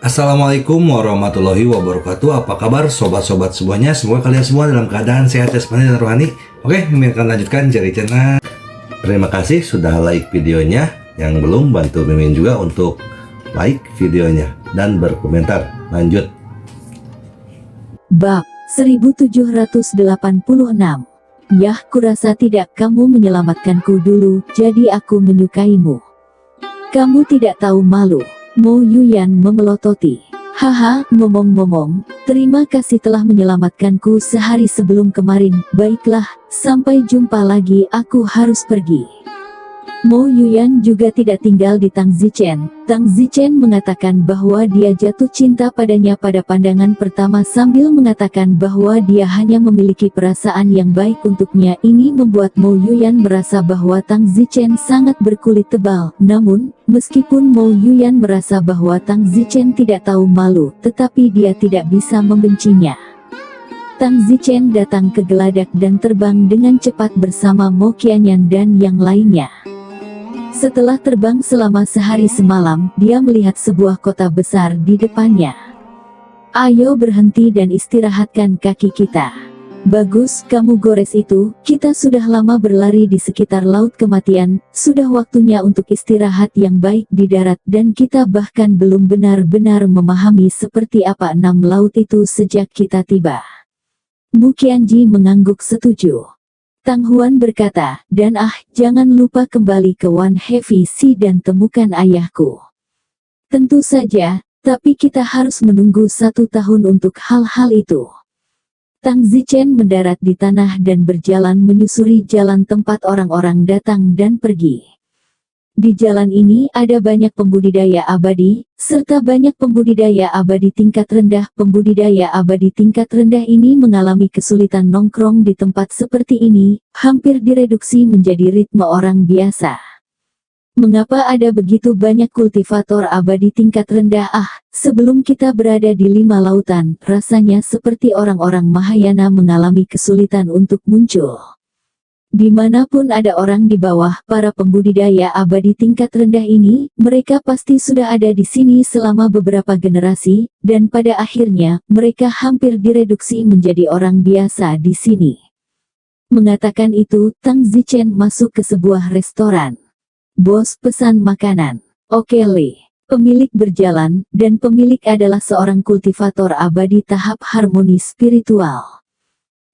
Assalamualaikum warahmatullahi wabarakatuh. Apa kabar sobat-sobat semuanya? Semoga kalian semua dalam keadaan sehat jasmani dan rohani. Oke, Mimin akan lanjutkan Jari Channel. Terima kasih sudah like videonya. Yang belum, bantu Mimin juga untuk like videonya dan berkomentar. Lanjut. Bab 1786. Yah, kurasa tidak kamu menyelamatkanku dulu, jadi aku menyukaimu. Kamu tidak tahu malu. Mo Yuyan memelototi. Haha, ngomong-ngomong, terima kasih telah menyelamatkanku sehari sebelum kemarin. Baiklah, sampai jumpa lagi, aku harus pergi. Mo Yuyan juga tidak tinggal di Tang Zichen. Tang Zichen mengatakan bahwa dia jatuh cinta padanya pada pandangan pertama sambil mengatakan bahwa dia hanya memiliki perasaan yang baik untuknya. Ini membuat Mo Yuyan merasa bahwa Tang Zichen sangat berkulit tebal. Namun, meskipun Mo Yuyan merasa bahwa Tang Zichen tidak tahu malu, tetapi dia tidak bisa membencinya. Tang Zichen datang ke geladak dan terbang dengan cepat bersama Mo Qianyan dan yang lainnya. Setelah terbang selama sehari semalam, dia melihat sebuah kota besar di depannya. Ayo berhenti dan istirahatkan kaki kita. Bagus, kamu gores itu, kita sudah lama berlari di sekitar laut kematian, sudah waktunya untuk istirahat yang baik di darat dan kita bahkan belum benar-benar memahami seperti apa enam laut itu sejak kita tiba. Mu Qianji mengangguk setuju. Tang Huan berkata, dan jangan lupa kembali ke Wan Heavy Sea dan temukan ayahku. Tentu saja, tapi kita harus menunggu 1 tahun untuk hal-hal itu. Tang Zichen mendarat di tanah dan berjalan menyusuri jalan tempat orang-orang datang dan pergi. Di jalan ini ada banyak pembudidaya abadi, serta banyak pembudidaya abadi tingkat rendah. Pembudidaya abadi tingkat rendah ini mengalami kesulitan nongkrong di tempat seperti ini, hampir direduksi menjadi ritme orang biasa. Mengapa ada begitu banyak kultivator abadi tingkat rendah? Sebelum kita berada di 5 lautan, rasanya seperti orang-orang Mahayana mengalami kesulitan untuk muncul. Dimanapun ada orang di bawah para pembudidaya abadi tingkat rendah ini, mereka pasti sudah ada di sini selama beberapa generasi, dan pada akhirnya, mereka hampir direduksi menjadi orang biasa di sini. Mengatakan itu, Tang Zichen masuk ke sebuah restoran. Bos pesan makanan. Oke Le. Pemilik berjalan, dan pemilik adalah seorang kultivator abadi tahap harmoni spiritual.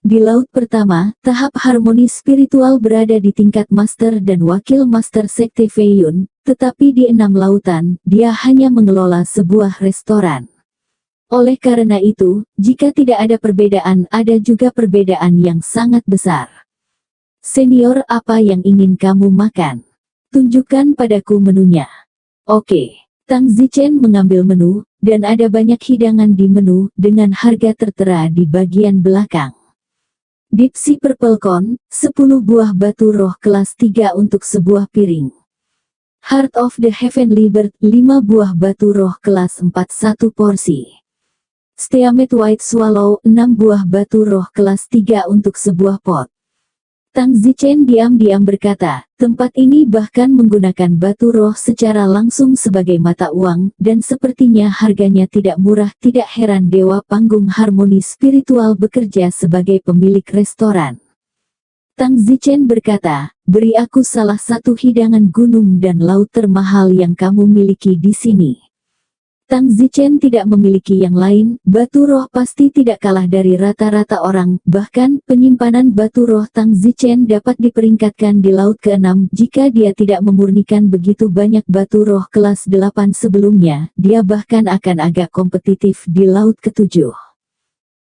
Di laut pertama, tahap harmoni spiritual berada di tingkat master dan wakil master sekte Feiyun, tetapi di 6 lautan, dia hanya mengelola sebuah restoran. Oleh karena itu, jika tidak ada perbedaan, ada juga perbedaan yang sangat besar. Senior, apa yang ingin kamu makan? Tunjukkan padaku menunya. Oke. Tang Zichen mengambil menu, dan ada banyak hidangan di menu, dengan harga tertera di bagian belakang. Deep Sea Purple Cone, 10 buah batu roh kelas 3 untuk sebuah piring. Heart of the Heavenly Bird, 5 buah batu roh kelas 4 1 porsi. Steamed White Swallow, 6 buah batu roh kelas 3 untuk sebuah pot. Tang Zichen diam-diam berkata, tempat ini bahkan menggunakan batu roh secara langsung sebagai mata uang, dan sepertinya harganya tidak murah. Tidak heran Dewa Panggung Harmoni Spiritual bekerja sebagai pemilik restoran. Tang Zichen berkata, beri aku salah satu hidangan gunung dan laut termahal yang kamu miliki di sini. Tang Zichen tidak memiliki yang lain, batu roh pasti tidak kalah dari rata-rata orang, bahkan penyimpanan batu roh Tang Zichen dapat diperingkatkan di laut ke-6 jika dia tidak memurnikan begitu banyak batu roh kelas 8 sebelumnya, dia bahkan akan agak kompetitif di laut ke-7.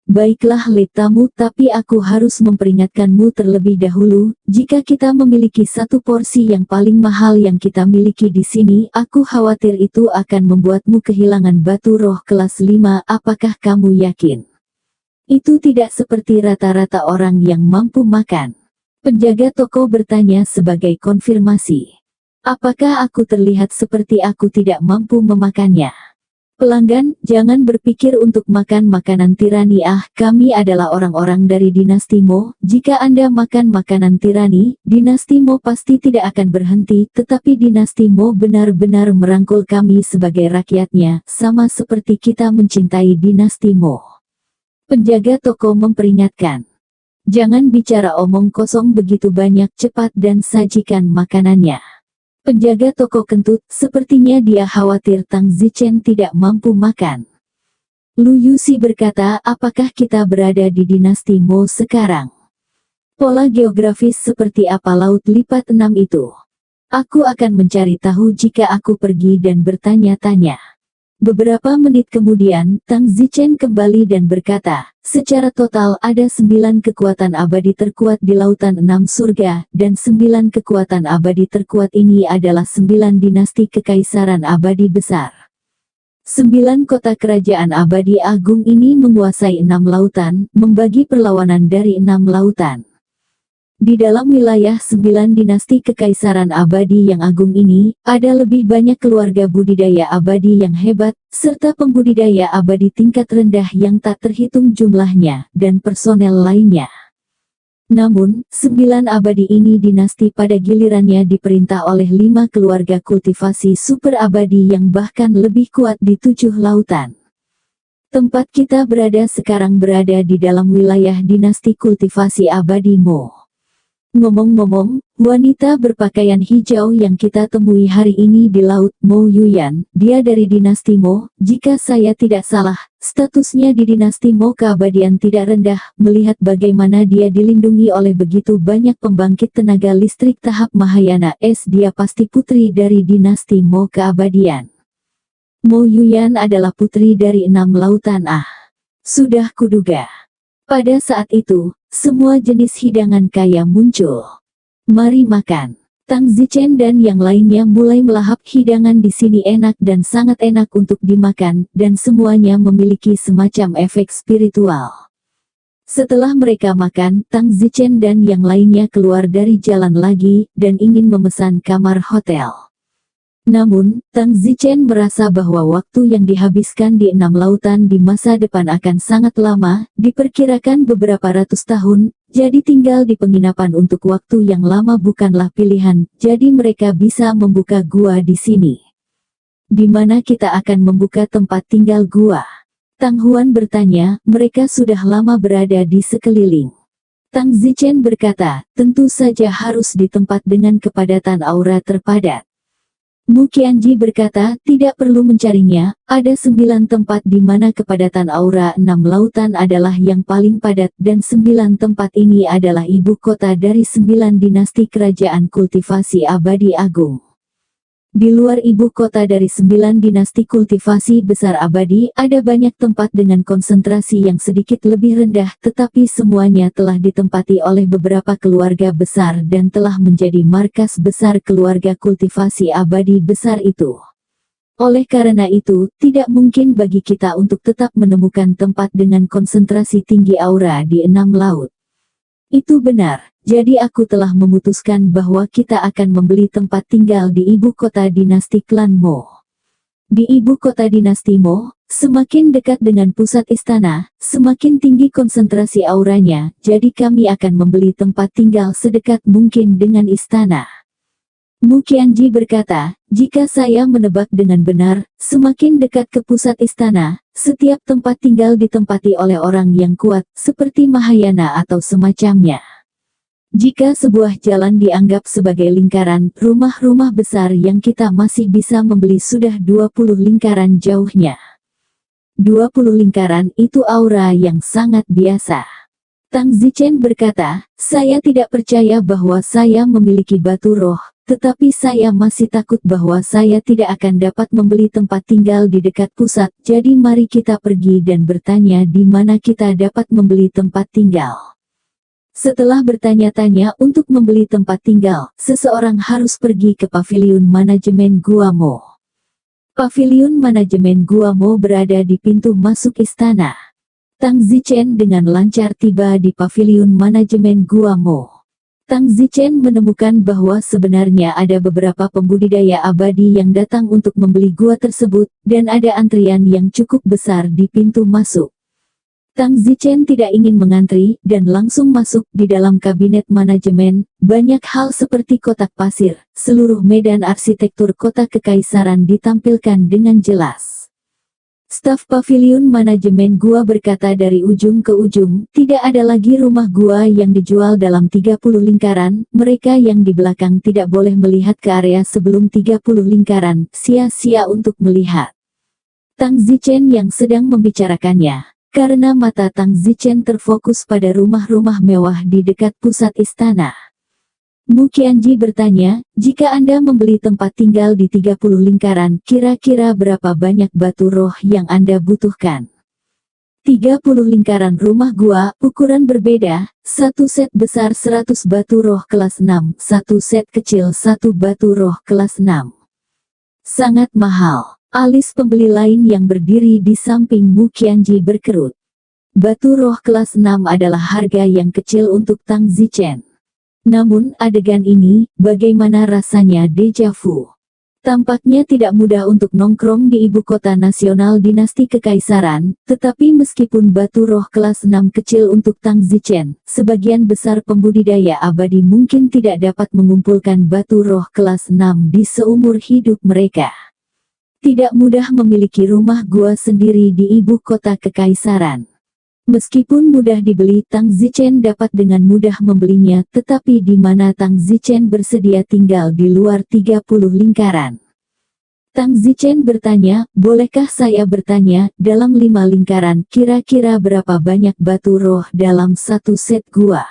Baiklah Le tamu, tapi aku harus memperingatkanmu terlebih dahulu, jika kita memiliki satu porsi yang paling mahal yang kita miliki di sini, aku khawatir itu akan membuatmu kehilangan batu roh kelas 5, apakah kamu yakin? Itu tidak seperti rata-rata orang yang mampu makan. Penjaga toko bertanya sebagai konfirmasi. Apakah aku terlihat seperti aku tidak mampu memakannya? Pelanggan, jangan berpikir untuk makan makanan tirani. Kami adalah orang-orang dari dinasti Mo. Jika Anda makan makanan tirani, dinasti Mo pasti tidak akan berhenti, tetapi dinasti Mo benar-benar merangkul kami sebagai rakyatnya, sama seperti kita mencintai dinasti Mo. Penjaga toko memperingatkan. Jangan bicara omong kosong begitu banyak, cepat dan sajikan makanannya. Penjaga toko kentut, sepertinya dia khawatir Tang Zichen tidak mampu makan. Lu Yusi berkata, apakah kita berada di dinasti Mo sekarang? Pola geografis seperti apa laut lipat 6 itu? Aku akan mencari tahu jika aku pergi dan bertanya-tanya. Beberapa menit kemudian, Tang Zichen kembali dan berkata, secara total ada 9 kekuatan abadi terkuat di lautan 6 surga, dan 9 kekuatan abadi terkuat ini adalah 9 dinasti kekaisaran abadi besar. 9 kota kerajaan abadi agung ini menguasai 6 lautan, membagi perlawanan dari 6 lautan. Di dalam wilayah 9 dinasti kekaisaran abadi yang agung ini, ada lebih banyak keluarga budidaya abadi yang hebat, serta pembudidaya abadi tingkat rendah yang tak terhitung jumlahnya, dan personel lainnya. Namun, 9 abadi ini dinasti pada gilirannya diperintah oleh 5 keluarga kultivasi super abadi yang bahkan lebih kuat di 7 lautan. Tempat kita berada sekarang berada di dalam wilayah dinasti kultivasi abadi Mo. Ngomong-ngomong, wanita berpakaian hijau yang kita temui hari ini di Laut Mo Yuyan, dia dari dinasti Mo. Jika saya tidak salah, statusnya di dinasti Mo keabadian tidak rendah. Melihat bagaimana dia dilindungi oleh begitu banyak pembangkit tenaga listrik tahap Mahayana S, dia pasti putri dari dinasti Mo keabadian. Mo Yuyan adalah putri dari 6 lautan. Sudah kuduga. Pada saat itu, semua jenis hidangan kaya muncul. Mari makan. Tang Zichen dan yang lainnya mulai melahap hidangan di sini enak dan sangat enak untuk dimakan, dan semuanya memiliki semacam efek spiritual. Setelah mereka makan, Tang Zichen dan yang lainnya keluar dari jalan lagi, dan ingin memesan kamar hotel. Namun, Tang Zichen merasa bahwa waktu yang dihabiskan di 6 lautan di masa depan akan sangat lama, diperkirakan beberapa ratus tahun, jadi tinggal di penginapan untuk waktu yang lama bukanlah pilihan, jadi mereka bisa membuka gua di sini. Di mana kita akan membuka tempat tinggal gua? Tang Huan bertanya, mereka sudah lama berada di sekeliling. Tang Zichen berkata, tentu saja harus di tempat dengan kepadatan aura terpadat. Mu Qianji berkata, tidak perlu mencarinya, ada 9 tempat di mana kepadatan aura 6 lautan adalah yang paling padat, dan 9 tempat ini adalah ibu kota dari 9 dinasti kerajaan kultivasi abadi agung. Di luar ibu kota dari 9 dinasti kultivasi besar abadi, ada banyak tempat dengan konsentrasi yang sedikit lebih rendah, tetapi semuanya telah ditempati oleh beberapa keluarga besar dan telah menjadi markas besar keluarga kultivasi abadi besar itu. Oleh karena itu, tidak mungkin bagi kita untuk tetap menemukan tempat dengan konsentrasi tinggi aura di 6 laut. Itu benar. Jadi aku telah memutuskan bahwa kita akan membeli tempat tinggal di ibu kota dinasti klan Mo. Di ibu kota dinasti Mo, semakin dekat dengan pusat istana, semakin tinggi konsentrasi auranya, jadi kami akan membeli tempat tinggal sedekat mungkin dengan istana. Mu Qianji berkata, jika saya menebak dengan benar, semakin dekat ke pusat istana, setiap tempat tinggal ditempati oleh orang yang kuat, seperti Mahayana atau semacamnya. Jika sebuah jalan dianggap sebagai lingkaran, rumah-rumah besar yang kita masih bisa membeli sudah 20 lingkaran jauhnya. 20 lingkaran itu aura yang sangat biasa. Tang Zichen berkata, saya tidak percaya bahwa saya memiliki batu roh, tetapi saya masih takut bahwa saya tidak akan dapat membeli tempat tinggal di dekat pusat, jadi mari kita pergi dan bertanya di mana kita dapat membeli tempat tinggal. Setelah bertanya-tanya untuk membeli tempat tinggal, seseorang harus pergi ke paviliun manajemen Gua Mo. Paviliun manajemen Gua Mo berada di pintu masuk istana. Tang Zichen dengan lancar tiba di paviliun manajemen Gua Mo. Tang Zichen menemukan bahwa sebenarnya ada beberapa pembudidaya abadi yang datang untuk membeli gua tersebut, dan ada antrian yang cukup besar di pintu masuk. Tang Zichen tidak ingin mengantri, dan langsung masuk di dalam kabinet manajemen. Banyak hal seperti kotak pasir, seluruh medan arsitektur kota kekaisaran ditampilkan dengan jelas. Staf pavilion manajemen gua berkata dari ujung ke ujung, tidak ada lagi rumah gua yang dijual dalam 30 lingkaran, mereka yang di belakang tidak boleh melihat ke area sebelum 30 lingkaran, sia-sia untuk melihat. Tang Zichen yang sedang membicarakannya, karena mata Tang Zichen terfokus pada rumah-rumah mewah di dekat pusat istana. Mu Qianji bertanya, jika Anda membeli tempat tinggal di 30 lingkaran, kira-kira berapa banyak batu roh yang Anda butuhkan? 30 lingkaran rumah gua, ukuran berbeda, satu set besar 100 batu roh kelas 6, satu set kecil 1 batu roh kelas 6. Sangat mahal. Alis pembeli lain yang berdiri di samping Mu Qianji berkerut. Batu roh kelas 6 adalah harga yang kecil untuk Tang Zichen. Namun, adegan ini, bagaimana rasanya deja vu. Tampaknya tidak mudah untuk nongkrong di ibu kota nasional dinasti kekaisaran, tetapi meskipun batu roh kelas 6 kecil untuk Tang Zichen, sebagian besar pembudidaya abadi mungkin tidak dapat mengumpulkan batu roh kelas 6 di seumur hidup mereka. Tidak mudah memiliki rumah gua sendiri di ibu kota kekaisaran. Meskipun mudah dibeli, Tang Zichen dapat dengan mudah membelinya, tetapi di mana Tang Zichen bersedia tinggal di luar 30 lingkaran. Tang Zichen bertanya, bolehkah saya bertanya, dalam 5 lingkaran, kira-kira berapa banyak batu roh dalam satu set gua?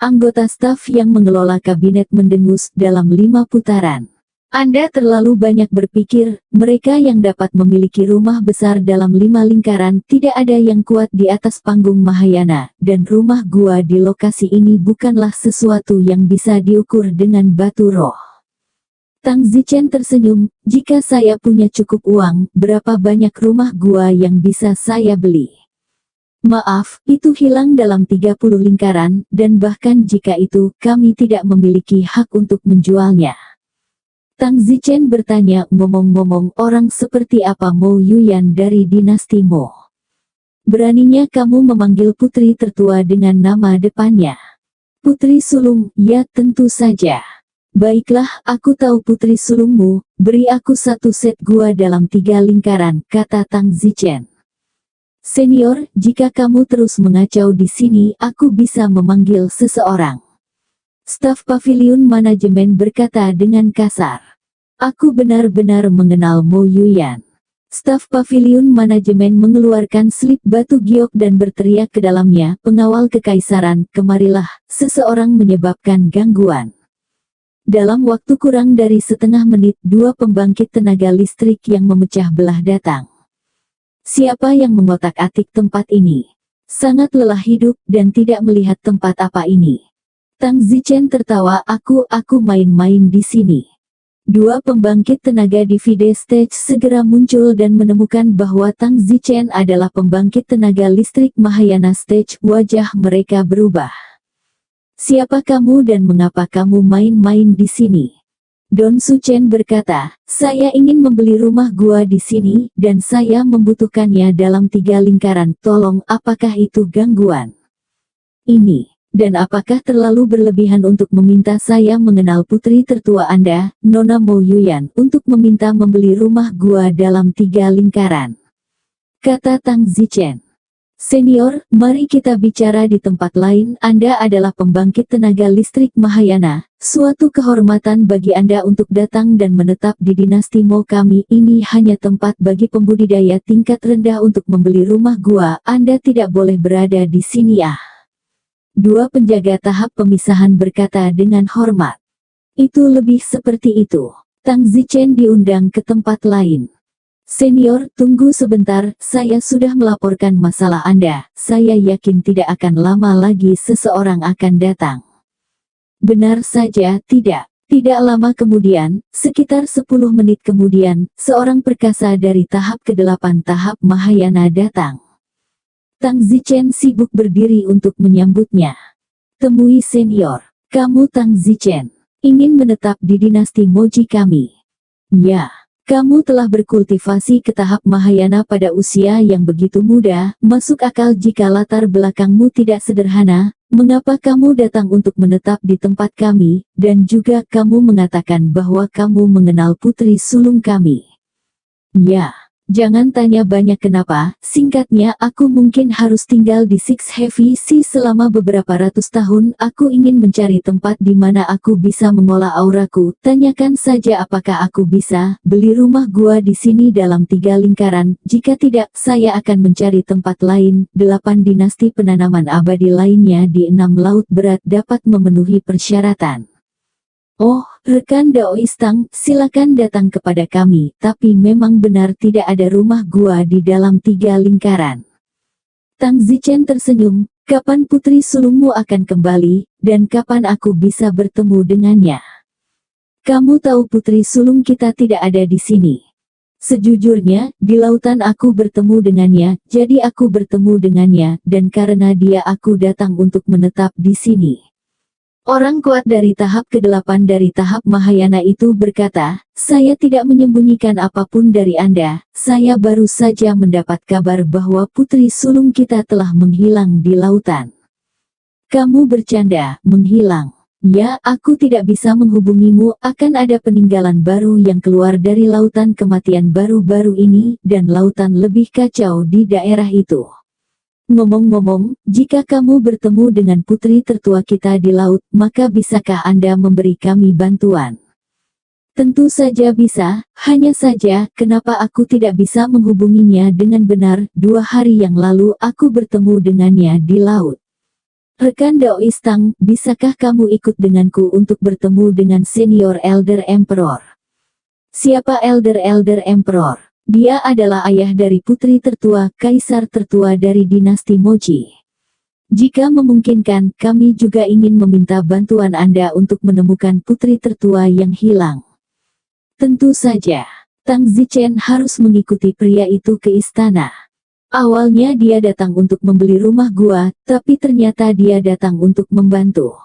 Anggota staf yang mengelola kabinet mendengus dalam 5 putaran. Anda terlalu banyak berpikir, mereka yang dapat memiliki rumah besar dalam 5 lingkaran, tidak ada yang kuat di atas panggung Mahayana, dan rumah gua di lokasi ini bukanlah sesuatu yang bisa diukur dengan batu roh. Tang Zichen tersenyum, jika saya punya cukup uang, berapa banyak rumah gua yang bisa saya beli? Maaf, itu hilang dalam 30 lingkaran, dan bahkan jika itu, kami tidak memiliki hak untuk menjualnya. Tang Zichen bertanya, ngomong-ngomong, orang seperti apa Mo Yuyan dari dinasti Mo? Beraninya kamu memanggil putri tertua dengan nama depannya? Putri sulung, ya tentu saja. Baiklah, aku tahu putri sulungmu, beri aku satu set gua dalam 3 lingkaran, kata Tang Zichen. Senior, jika kamu terus mengacau di sini, aku bisa memanggil seseorang. Staf pavilion manajemen berkata dengan kasar. Aku benar-benar mengenal Mo Yuyan. Staf pavilion manajemen mengeluarkan slip batu giok dan berteriak ke dalamnya, pengawal kekaisaran, kemarilah, seseorang menyebabkan gangguan. Dalam waktu kurang dari setengah menit, 2 pembangkit tenaga listrik yang memecah belah datang. Siapa yang mengotak-atik tempat ini? Sangat lelah hidup dan tidak melihat tempat apa ini. Tang Zichen tertawa, aku main-main di sini. 2 pembangkit tenaga di Vide Stage segera muncul dan menemukan bahwa Tang Zichen adalah pembangkit tenaga listrik Mahayana Stage. Wajah mereka berubah. Siapa kamu dan mengapa kamu main-main di sini? Don Suchen berkata, saya ingin membeli rumah gua di sini, dan saya membutuhkannya dalam 3 lingkaran. Tolong, apakah itu gangguan? Ini. Dan apakah terlalu berlebihan untuk meminta saya mengenal putri tertua Anda, Nona Mo Yuyan, untuk meminta membeli rumah gua dalam 3 lingkaran? Kata Tang Zichen. Senior, mari kita bicara di tempat lain. Anda adalah pembangkit tenaga listrik Mahayana. Suatu kehormatan bagi Anda untuk datang dan menetap di dinasti Mo kami. Ini hanya tempat bagi pembudidaya tingkat rendah untuk membeli rumah gua. Anda tidak boleh berada di sini. 2 penjaga tahap pemisahan berkata dengan hormat. Itu lebih seperti itu. Tang Zichen diundang ke tempat lain. Senior, tunggu sebentar, saya sudah melaporkan masalah Anda. Saya yakin tidak akan lama lagi seseorang akan datang. Benar saja, tidak. Tidak lama kemudian, sekitar 10 menit kemudian, seorang perkasa dari tahap ke-8 tahap Mahayana datang. Tang Zichen sibuk berdiri untuk menyambutnya. Temui senior. Kamu Tang Zichen, ingin menetap di dinasti Moji kami. Ya, kamu telah berkultivasi ke tahap Mahayana pada usia yang begitu muda, masuk akal jika latar belakangmu tidak sederhana. Mengapa kamu datang untuk menetap di tempat kami, dan juga kamu mengatakan bahwa kamu mengenal putri sulung kami? Ya, jangan tanya banyak kenapa, singkatnya aku mungkin harus tinggal di Six Heavy Sea selama beberapa ratus tahun. Aku ingin mencari tempat di mana aku bisa mengolah auraku. Tanyakan saja apakah aku bisa beli rumah gua di sini dalam 3 lingkaran. Jika tidak, saya akan mencari tempat lain. 8 dinasti penanaman abadi lainnya di 6 laut berat dapat memenuhi persyaratan. Oh, rekan Daoistang, silakan datang kepada kami, tapi memang benar tidak ada rumah gua di dalam 3 lingkaran. Tang Zichen tersenyum, kapan putri sulungmu akan kembali, dan kapan aku bisa bertemu dengannya? Kamu tahu putri sulung kita tidak ada di sini. Sejujurnya, di lautan aku bertemu dengannya, jadi aku bertemu dengannya, dan karena dia aku datang untuk menetap di sini. Orang kuat dari tahap ke-8 dari tahap Mahayana itu berkata, saya tidak menyembunyikan apapun dari Anda, saya baru saja mendapat kabar bahwa putri sulung kita telah menghilang di lautan. Kamu bercanda, menghilang. Ya, aku tidak bisa menghubungimu, akan ada peninggalan baru yang keluar dari lautan kematian baru-baru ini, dan lautan lebih kacau di daerah itu. Ngomong-ngomong, jika kamu bertemu dengan putri tertua kita di laut, maka bisakah Anda memberi kami bantuan? Tentu saja bisa, hanya saja, kenapa aku tidak bisa menghubunginya dengan benar? 2 hari yang lalu aku bertemu dengannya di laut. Rekan Daoistang, bisakah kamu ikut denganku untuk bertemu dengan Senior Elder Emperor? Siapa Elder Emperor? Dia adalah ayah dari putri tertua, kaisar tertua dari dinasti Moji. Jika memungkinkan, kami juga ingin meminta bantuan Anda untuk menemukan putri tertua yang hilang. Tentu saja, Tang Zichen harus mengikuti pria itu ke istana. Awalnya dia datang untuk membeli rumah gua, tapi ternyata dia datang untuk membantu.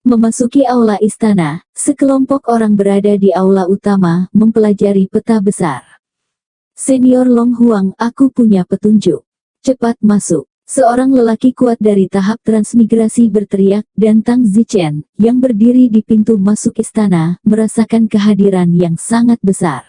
Memasuki aula istana, sekelompok orang berada di aula utama, mempelajari peta besar. Senior Long Huang, aku punya petunjuk. Cepat masuk. Seorang lelaki kuat dari tahap transmigrasi berteriak, dan Tang Zichen, yang berdiri di pintu masuk istana, merasakan kehadiran yang sangat besar.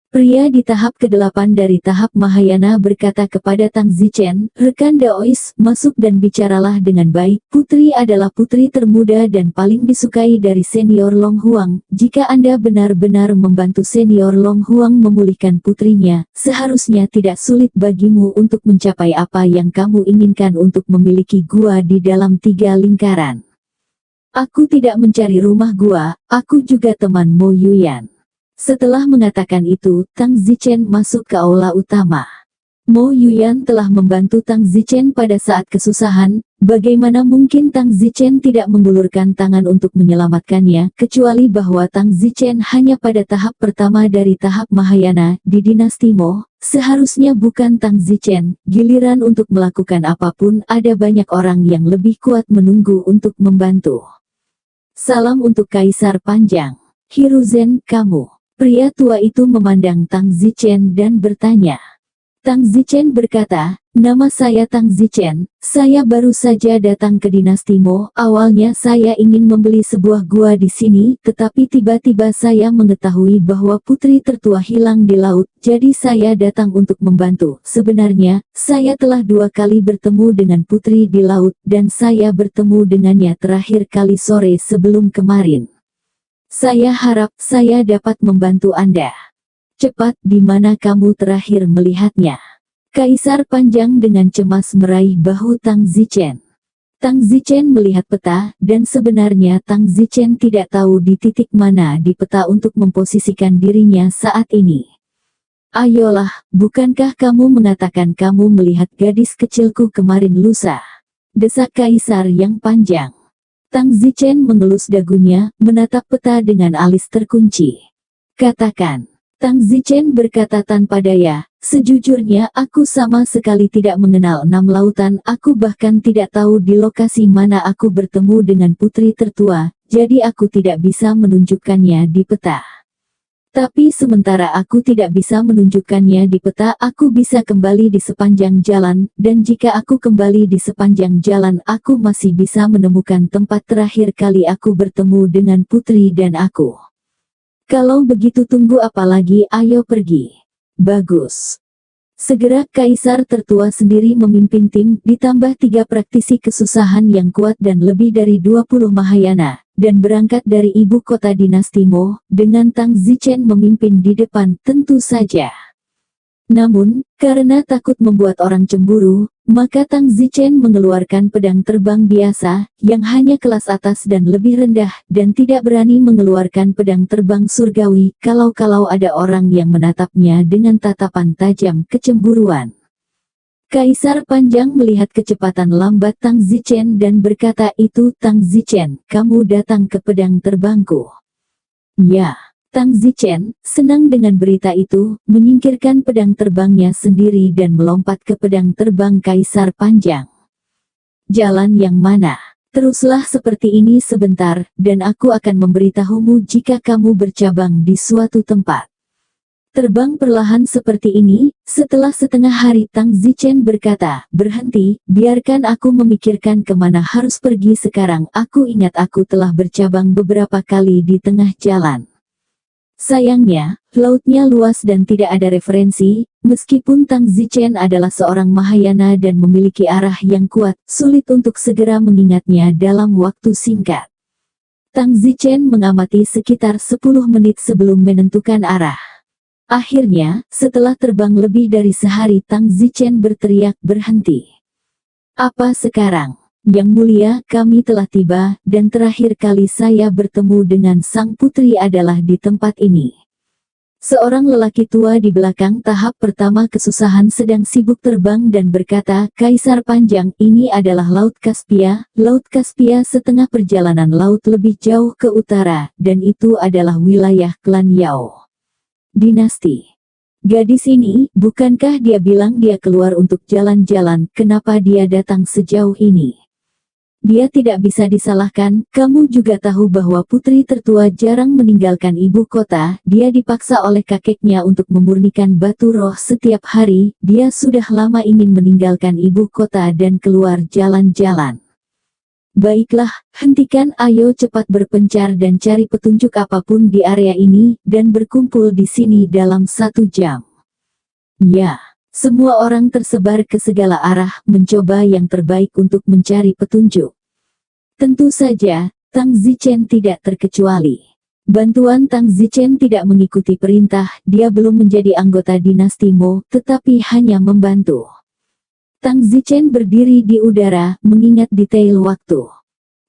Pria di tahap ke-8 dari tahap Mahayana berkata kepada Tang Zichen, rekan Daois, masuk dan bicaralah dengan baik. Putri adalah putri termuda dan paling disukai dari Senior Long Huang. Jika Anda benar-benar membantu Senior Long Huang memulihkan putrinya, seharusnya tidak sulit bagimu untuk mencapai apa yang kamu inginkan untuk memiliki gua di dalam 3 lingkaran. Aku tidak mencari rumah gua, aku juga teman Mo Yuyan. Setelah mengatakan itu, Tang Zichen masuk ke aula utama. Mo Yuyan telah membantu Tang Zichen pada saat kesusahan, bagaimana mungkin Tang Zichen tidak mengulurkan tangan untuk menyelamatkannya, kecuali bahwa Tang Zichen hanya pada tahap pertama dari tahap Mahayana, di dinasti Mo, seharusnya bukan Tang Zichen, giliran untuk melakukan apapun, ada banyak orang yang lebih kuat menunggu untuk membantu. Salam untuk Kaisar Panjang. Hiruzen, kamu. Pria tua itu memandang Tang Zichen dan bertanya. Tang Zichen berkata, nama saya Tang Zichen, saya baru saja datang ke dinasti Mo. Awalnya saya ingin membeli sebuah gua di sini, tetapi tiba-tiba saya mengetahui bahwa putri tertua hilang di laut, jadi saya datang untuk membantu. Sebenarnya, saya telah 2 kali bertemu dengan putri di laut, dan saya bertemu dengannya terakhir kali sore sebelum kemarin. Saya harap saya dapat membantu Anda. Cepat, di mana kamu terakhir melihatnya? Kaisar Panjang dengan cemas meraih bahu Tang Zichen. Tang Zichen melihat peta, dan sebenarnya Tang Zichen tidak tahu di titik mana di peta untuk memposisikan dirinya saat ini. Ayolah, bukankah kamu mengatakan kamu melihat gadis kecilku kemarin lusa? Desak Kaisar yang panjang. Tang Zichen mengelus dagunya, menatap peta dengan alis terkunci. Katakan, Tang Zichen berkata tanpa daya, sejujurnya aku sama sekali tidak mengenal 6 lautan, aku bahkan tidak tahu di lokasi mana aku bertemu dengan putri tertua, jadi aku tidak bisa menunjukkannya di peta. Tapi sementara aku tidak bisa menunjukkannya di peta, aku bisa kembali di sepanjang jalan, dan jika aku kembali di sepanjang jalan aku masih bisa menemukan tempat terakhir kali aku bertemu dengan putri dan aku. Kalau begitu tunggu apa lagi, ayo pergi. Bagus. Segera Kaisar tertua sendiri memimpin tim, ditambah 3 praktisi kesusahan yang kuat dan lebih dari 20 Mahayana, dan berangkat dari ibu kota dinasti Mo, dengan Tang Zichen memimpin di depan tentu saja. Namun, karena takut membuat orang cemburu, maka Tang Zichen mengeluarkan pedang terbang biasa, yang hanya kelas atas dan lebih rendah, dan tidak berani mengeluarkan pedang terbang surgawi, kalau ada orang yang menatapnya dengan tatapan tajam kecemburuan. Kaisar Panjang melihat kecepatan lambat Tang Zichen dan berkata, itu Tang Zichen, kamu datang ke pedang terbangku. Ya. Tang Zichen, senang dengan berita itu, menyingkirkan pedang terbangnya sendiri dan melompat ke pedang terbang Kaisar Panjang. Jalan yang mana? Teruslah seperti ini sebentar, dan aku akan memberitahumu jika kamu bercabang di suatu tempat. Terbang perlahan seperti ini, setelah setengah hari Tang Zichen berkata, berhenti, biarkan aku memikirkan kemana harus pergi sekarang, aku ingat aku telah bercabang beberapa kali di tengah jalan. Sayangnya, lautnya luas dan tidak ada referensi, meskipun Tang Zichen adalah seorang Mahayana dan memiliki arah yang kuat, sulit untuk segera mengingatnya dalam waktu singkat. Tang Zichen mengamati sekitar 10 menit sebelum menentukan arah. Akhirnya, setelah terbang lebih dari sehari Tang Zichen berteriak berhenti. Apa sekarang? Yang mulia, kami telah tiba, dan terakhir kali saya bertemu dengan sang putri adalah di tempat ini. Seorang lelaki tua di belakang tahap pertama kesusahan sedang sibuk terbang dan berkata, Kaisar Panjang, ini adalah Laut Kaspia setengah perjalanan laut lebih jauh ke utara, dan itu adalah wilayah klan Yao. Dinasti. Gadis ini, bukankah dia bilang dia keluar untuk jalan-jalan, kenapa dia datang sejauh ini? Dia tidak bisa disalahkan, kamu juga tahu bahwa putri tertua jarang meninggalkan ibu kota, dia dipaksa oleh kakeknya untuk memurnikan batu roh setiap hari, dia sudah lama ingin meninggalkan ibu kota dan keluar jalan-jalan. Baiklah, hentikan, ayo cepat berpencar dan cari petunjuk apapun di area ini, dan berkumpul di sini dalam 1 jam. Ya. Semua orang tersebar ke segala arah, mencoba yang terbaik untuk mencari petunjuk. Tentu saja, Tang Zichen tidak terkecuali. Bantuan Tang Zichen tidak mengikuti perintah, dia belum menjadi anggota dinasti Mo, tetapi hanya membantu. Tang Zichen berdiri di udara, mengingat detail waktu.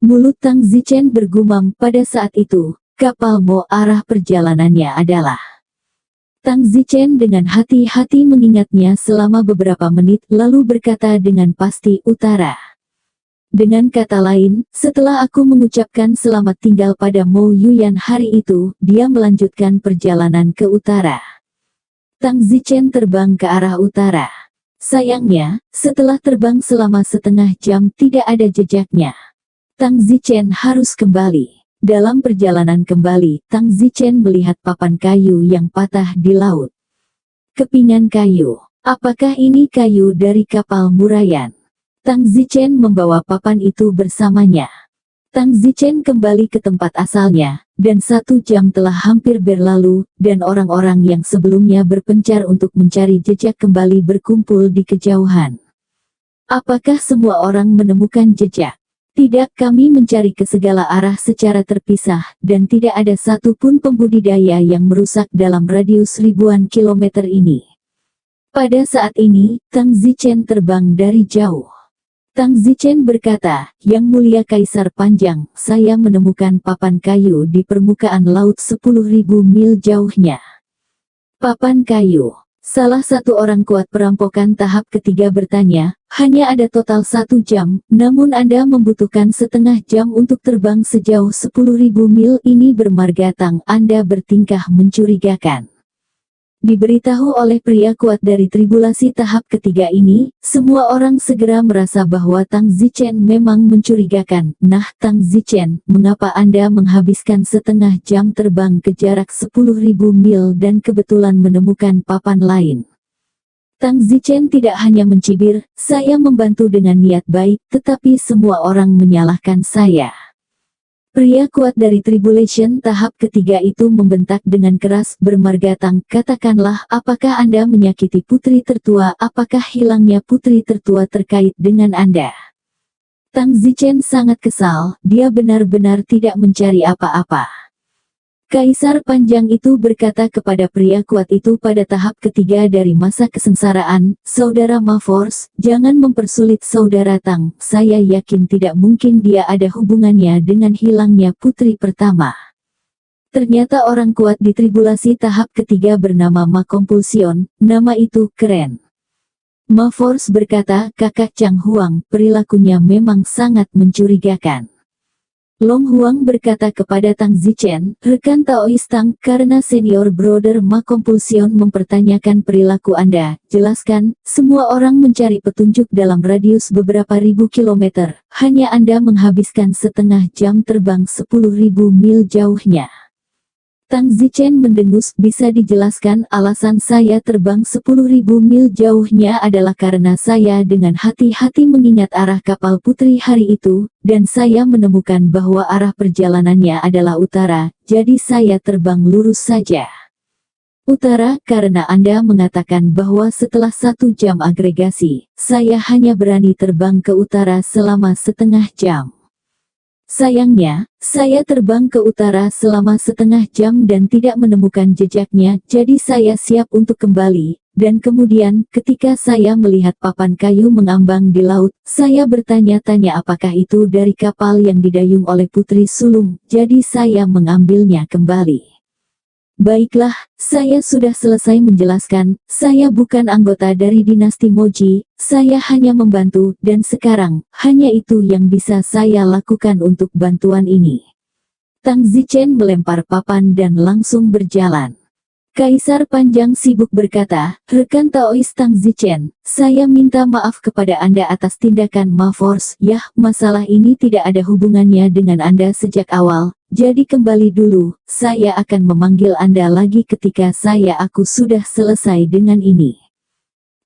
Mulut Tang Zichen bergumam, pada saat itu, kapal Mo arah perjalanannya adalah. Tang Zichen dengan hati-hati mengingatnya selama beberapa menit, lalu berkata dengan pasti, utara. Dengan kata lain, setelah aku mengucapkan selamat tinggal pada Mo Yuyan hari itu, dia melanjutkan perjalanan ke utara. Tang Zichen terbang ke arah utara. Sayangnya, setelah terbang selama setengah jam tidak ada jejaknya. Tang Zichen harus kembali. Dalam perjalanan kembali, Tang Zichen melihat papan kayu yang patah di laut. Kepingan kayu. Apakah ini kayu dari kapal Murayan? Tang Zichen membawa papan itu bersamanya. Tang Zichen kembali ke tempat asalnya, dan 1 jam telah hampir berlalu, dan orang-orang yang sebelumnya berpencar untuk mencari jejak kembali berkumpul di kejauhan. Apakah semua orang menemukan jejak? Tidak, kami mencari ke segala arah secara terpisah, dan tidak ada satupun pembudidaya yang merusak dalam radius ribuan kilometer ini. Pada saat ini, Tang Zichen terbang dari jauh. Tang Zichen berkata, Yang Mulia Kaisar Panjang, saya menemukan papan kayu di permukaan laut 10.000 mil jauhnya. Papan kayu. Salah satu orang kuat perampokan tahap ketiga bertanya, hanya ada total 1 jam, namun Anda membutuhkan setengah jam untuk terbang sejauh 10.000 mil ini bermarga. Tang, Anda bertingkah mencurigakan. Diberitahu oleh pria kuat dari tribulasi tahap ketiga ini, semua orang segera merasa bahwa Tang Zichen memang mencurigakan. Nah, Tang Zichen, mengapa Anda menghabiskan setengah jam terbang ke jarak 10.000 mil dan kebetulan menemukan papan lain? Tang Zichen tidak hanya mencibir, saya membantu dengan niat baik, tetapi semua orang menyalahkan saya. Pria kuat dari tribulation tahap ketiga itu membentak dengan keras, bermarga Tang, katakanlah, apakah Anda menyakiti putri tertua, apakah hilangnya putri tertua terkait dengan Anda? Tang Zichen sangat kesal, dia benar-benar tidak mencari apa-apa. Kaisar panjang itu berkata kepada pria kuat itu pada tahap ketiga dari masa kesengsaraan, Saudara Ma Force, jangan mempersulit Saudara Tang, saya yakin tidak mungkin dia ada hubungannya dengan hilangnya putri pertama. Ternyata orang kuat di tribulasi tahap ketiga bernama Ma Compulsion, nama itu keren. Ma Force berkata, kakak Chang Huang, perilakunya memang sangat mencurigakan. Long Huang berkata kepada Tang Zichen, rekan Taois Tang, karena senior brother Ma Compulsion mempertanyakan perilaku Anda, jelaskan, semua orang mencari petunjuk dalam radius beberapa ribu kilometer, hanya Anda menghabiskan setengah jam terbang 10.000 mil jauhnya. Tang Zichen mendengus, bisa dijelaskan alasan saya terbang 10.000 mil jauhnya adalah karena saya dengan hati-hati mengingat arah kapal putri hari itu, dan saya menemukan bahwa arah perjalanannya adalah utara, jadi saya terbang lurus saja. Utara, karena Anda mengatakan bahwa setelah 1 jam agregasi, saya hanya berani terbang ke utara selama setengah jam. Sayangnya, saya terbang ke utara selama setengah jam dan tidak menemukan jejaknya, jadi saya siap untuk kembali, dan kemudian, ketika saya melihat papan kayu mengambang di laut, saya bertanya-tanya apakah itu dari kapal yang didayung oleh Putri Sulung, jadi saya mengambilnya kembali. Baiklah, saya sudah selesai menjelaskan, saya bukan anggota dari dinasti Moji, saya hanya membantu, dan sekarang, hanya itu yang bisa saya lakukan untuk bantuan ini. Tang Zichen melempar papan dan langsung berjalan. Kaisar Panjang sibuk berkata, rekan Taois Tang Zichen, saya minta maaf kepada Anda atas tindakan Ma Force, yah, masalah ini tidak ada hubungannya dengan Anda sejak awal. Jadi kembali dulu, saya akan memanggil Anda lagi ketika aku sudah selesai dengan ini.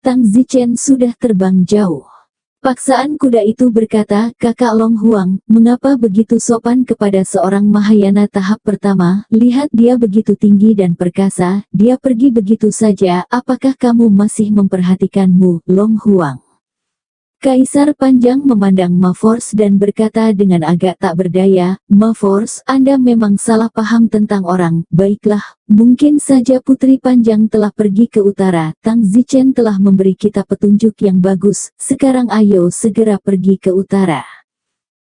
Tang Zichen sudah terbang jauh. Paksaan kuda itu berkata, kakak Long Huang, mengapa begitu sopan kepada seorang Mahayana tahap pertama, lihat dia begitu tinggi dan perkasa, dia pergi begitu saja, apakah kamu masih memperhatikanmu, Long Huang? Kaisar Panjang memandang Ma Force dan berkata dengan agak tak berdaya, Ma Force, Anda memang salah paham tentang orang, baiklah, mungkin saja Putri Panjang telah pergi ke utara, Tang Zichen telah memberi kita petunjuk yang bagus, sekarang ayo segera pergi ke utara.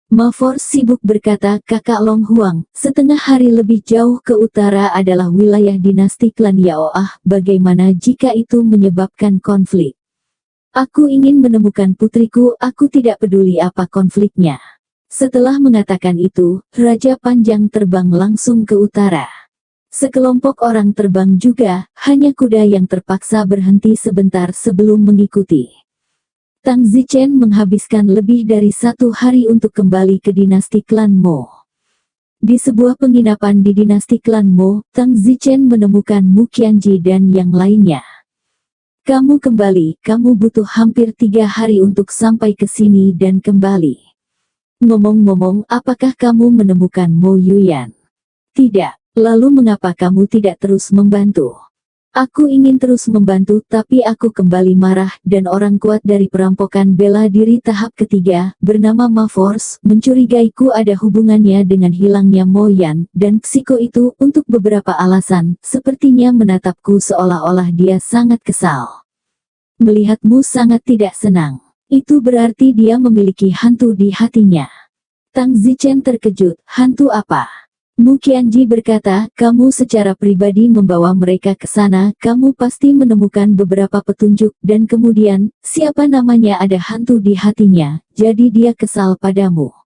Ma Force sibuk berkata, kakak Long Huang, setengah hari lebih jauh ke utara adalah wilayah dinasti klan Yaoah, bagaimana jika itu menyebabkan konflik? Aku ingin menemukan putriku, aku tidak peduli apa konfliknya. Setelah mengatakan itu, Raja Panjang terbang langsung ke utara. Sekelompok orang terbang juga, hanya kuda yang terpaksa berhenti sebentar sebelum mengikuti. Tang Zichen menghabiskan lebih dari 1 hari untuk kembali ke dinasti klan Mo. Di sebuah penginapan di dinasti klan Mo, Tang Zichen menemukan Mu Qianji dan yang lainnya. Kamu kembali, kamu butuh hampir 3 hari untuk sampai ke sini dan kembali. Ngomong-ngomong, apakah kamu menemukan Mo Yuyan? Tidak, lalu mengapa kamu tidak terus membantu? Aku ingin terus membantu, tapi aku kembali marah, dan orang kuat dari perampokan bela diri tahap ketiga, bernama Ma Force, mencurigaiku ada hubungannya dengan hilangnya Mo Yan, dan psiko itu, untuk beberapa alasan, sepertinya menatapku seolah-olah dia sangat kesal. Melihatmu sangat tidak senang. Itu berarti dia memiliki hantu di hatinya. Tang Zichen terkejut, hantu apa? Mu Qianji berkata, kamu secara pribadi membawa mereka ke sana, kamu pasti menemukan beberapa petunjuk, dan kemudian, siapa namanya ada hantu di hatinya, jadi dia kesal padamu.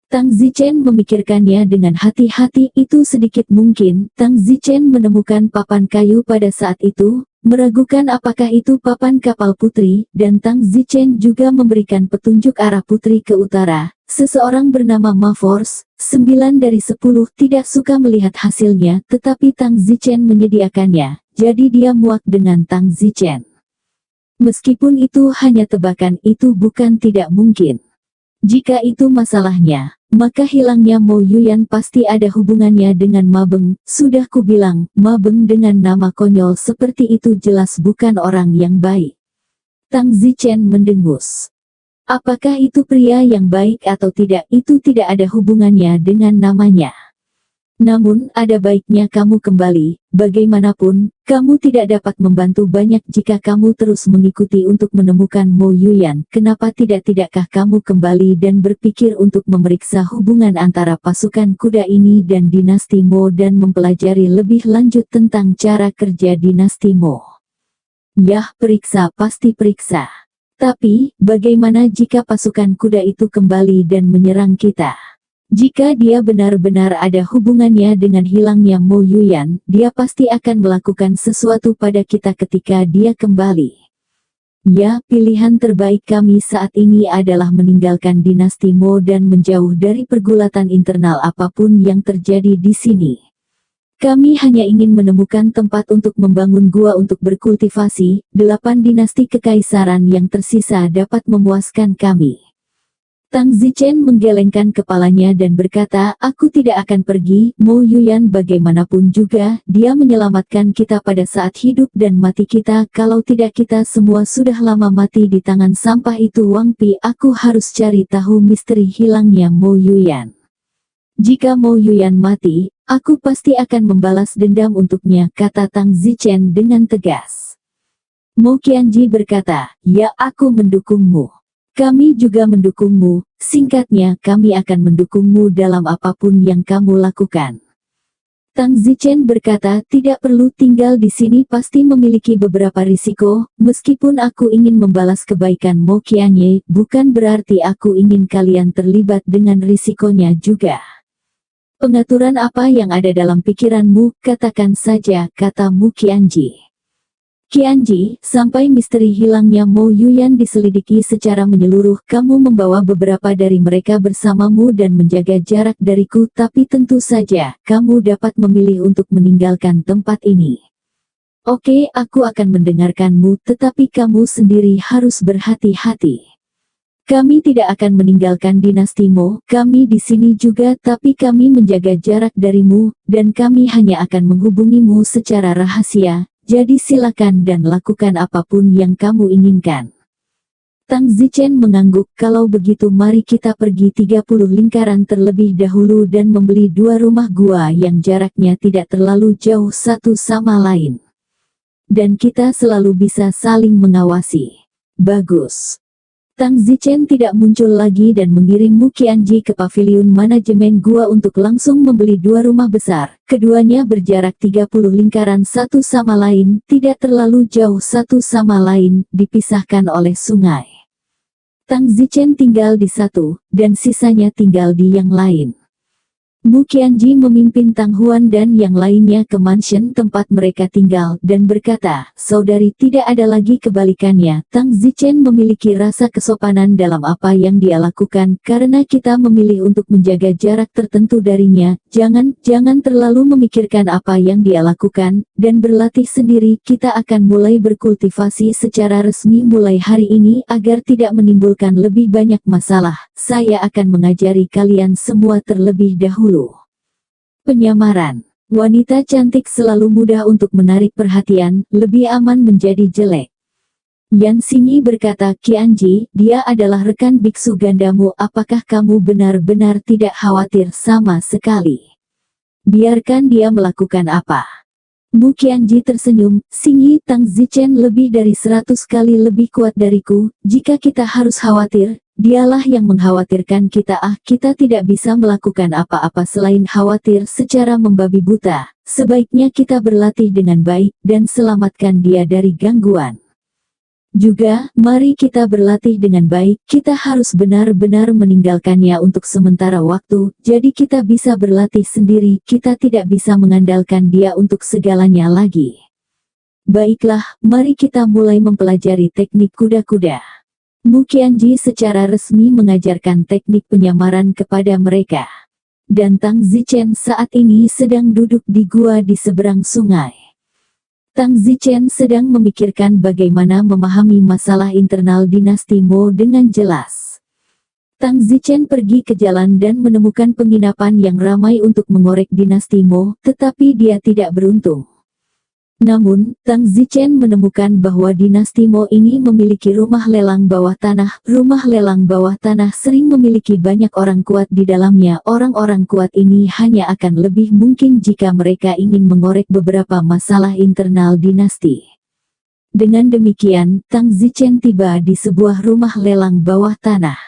Tang Zichen memikirkannya dengan hati-hati. Itu sedikit mungkin. Tang Zichen menemukan papan kayu pada saat itu, meragukan apakah itu papan kapal putri, dan Tang Zichen juga memberikan petunjuk arah putri ke utara. Seseorang bernama Ma Force, 9 dari 10 tidak suka melihat hasilnya, tetapi Tang Zichen menyediakannya, jadi dia muak dengan Tang Zichen. Meskipun itu hanya tebakan, itu bukan tidak mungkin. Jika itu masalahnya, maka hilangnya Mo Yuyan pasti ada hubungannya dengan Ma Beng. Sudah kubilang, Ma Beng dengan nama konyol seperti itu jelas bukan orang yang baik. Tang Zichen mendengus. Apakah itu pria yang baik atau tidak, itu tidak ada hubungannya dengan namanya. Namun, ada baiknya kamu kembali. Bagaimanapun, kamu tidak dapat membantu banyak jika kamu terus mengikuti untuk menemukan Mo Yuyan. Kenapa tidakkah kamu kembali dan berpikir untuk memeriksa hubungan antara pasukan kuda ini dan dinasti Mo dan mempelajari lebih lanjut tentang cara kerja dinasti Mo? Yah, periksa, pasti periksa. Tapi, bagaimana jika pasukan kuda itu kembali dan menyerang kita? Jika dia benar-benar ada hubungannya dengan hilangnya Mo Yuyan, dia pasti akan melakukan sesuatu pada kita ketika dia kembali. Ya, pilihan terbaik kami saat ini adalah meninggalkan dinasti Mo dan menjauh dari pergulatan internal apapun yang terjadi di sini. Kami hanya ingin menemukan tempat untuk membangun gua untuk berkultivasi. 8 dinasti kekaisaran yang tersisa dapat memuaskan kami. Tang Zichen menggelengkan kepalanya dan berkata, aku tidak akan pergi. Mo Yuyan bagaimanapun juga, dia menyelamatkan kita pada saat hidup dan mati kita. Kalau tidak kita semua sudah lama mati di tangan sampah itu. Wang Pi, aku harus cari tahu misteri hilangnya Mo Yuyan. Jika Mo Yuyan mati, aku pasti akan membalas dendam untuknya, kata Tang Zichen dengan tegas. Mo Qianji berkata, ya, aku mendukungmu. Kami juga mendukungmu. Singkatnya, kami akan mendukungmu dalam apapun yang kamu lakukan. Tang Zichen berkata, tidak perlu tinggal di sini, pasti memiliki beberapa risiko. Meskipun aku ingin membalas kebaikan Mo Qianji, bukan berarti aku ingin kalian terlibat dengan risikonya juga. Pengaturan apa yang ada dalam pikiranmu, katakan saja, kata Mo Qianji. Qianji, sampai misteri hilangnya Mo Yuyan diselidiki secara menyeluruh, kamu membawa beberapa dari mereka bersamamu dan menjaga jarak dariku, tapi tentu saja, kamu dapat memilih untuk meninggalkan tempat ini. Oke, aku akan mendengarkanmu, tetapi kamu sendiri harus berhati-hati. Kami tidak akan meninggalkan dinasti Mo, kami di sini juga, tapi kami menjaga jarak darimu, dan kami hanya akan menghubungimu secara rahasia. Jadi silakan dan lakukan apapun yang kamu inginkan. Tang Zichen mengangguk, kalau begitu mari kita pergi 30 lingkaran terlebih dahulu dan membeli 2 rumah gua yang jaraknya tidak terlalu jauh satu sama lain. Dan kita selalu bisa saling mengawasi. Bagus. Tang Zichen tidak muncul lagi dan mengirim Mo Qianji ke paviliun manajemen gua untuk langsung membeli 2 rumah besar. Keduanya berjarak 30 lingkaran satu sama lain, tidak terlalu jauh satu sama lain, dipisahkan oleh sungai. Tang Zichen tinggal di satu, dan sisanya tinggal di yang lain. Mo Qianji memimpin Tang Huan dan yang lainnya ke mansion tempat mereka tinggal, dan berkata, saudari, tidak ada lagi kebalikannya. Tang Zichen memiliki rasa kesopanan dalam apa yang dia lakukan, karena kita memilih untuk menjaga jarak tertentu darinya. Jangan terlalu memikirkan apa yang dia lakukan, dan berlatih sendiri. Kita akan mulai berkultivasi secara resmi mulai hari ini, agar tidak menimbulkan lebih banyak masalah. Saya akan mengajari kalian semua terlebih dahulu. Penyamaran. Wanita cantik selalu mudah untuk menarik perhatian, lebih aman menjadi jelek. Yan Xingyi berkata, Qianji, dia adalah rekan biksu gandamu, apakah kamu benar-benar tidak khawatir sama sekali? Biarkan dia melakukan apa. Mo Qianji tersenyum, Xingyi, Tang Zichen lebih dari 100 kali lebih kuat dariku, jika kita harus khawatir, dialah yang mengkhawatirkan kita. Kita tidak bisa melakukan apa-apa selain khawatir secara membabi buta. Sebaiknya kita berlatih dengan baik, dan selamatkan dia dari gangguan. Juga, mari kita berlatih dengan baik, kita harus benar-benar meninggalkannya untuk sementara waktu, jadi kita bisa berlatih sendiri, kita tidak bisa mengandalkan dia untuk segalanya lagi. Baiklah, mari kita mulai mempelajari teknik kuda-kuda. Mu Qianji secara resmi mengajarkan teknik penyamaran kepada mereka. Dan Tang Zichen saat ini sedang duduk di gua di seberang sungai. Tang Zichen sedang memikirkan bagaimana memahami masalah internal dinasti Mo dengan jelas. Tang Zichen pergi ke jalan dan menemukan penginapan yang ramai untuk mengorek dinasti Mo, tetapi dia tidak beruntung. Namun, Tang Zichen menemukan bahwa dinasti Mo ini memiliki rumah lelang bawah tanah. Rumah lelang bawah tanah sering memiliki banyak orang kuat di dalamnya. Orang-orang kuat ini hanya akan lebih mungkin jika mereka ingin mengorek beberapa masalah internal dinasti. Dengan demikian, Tang Zichen tiba di sebuah rumah lelang bawah tanah.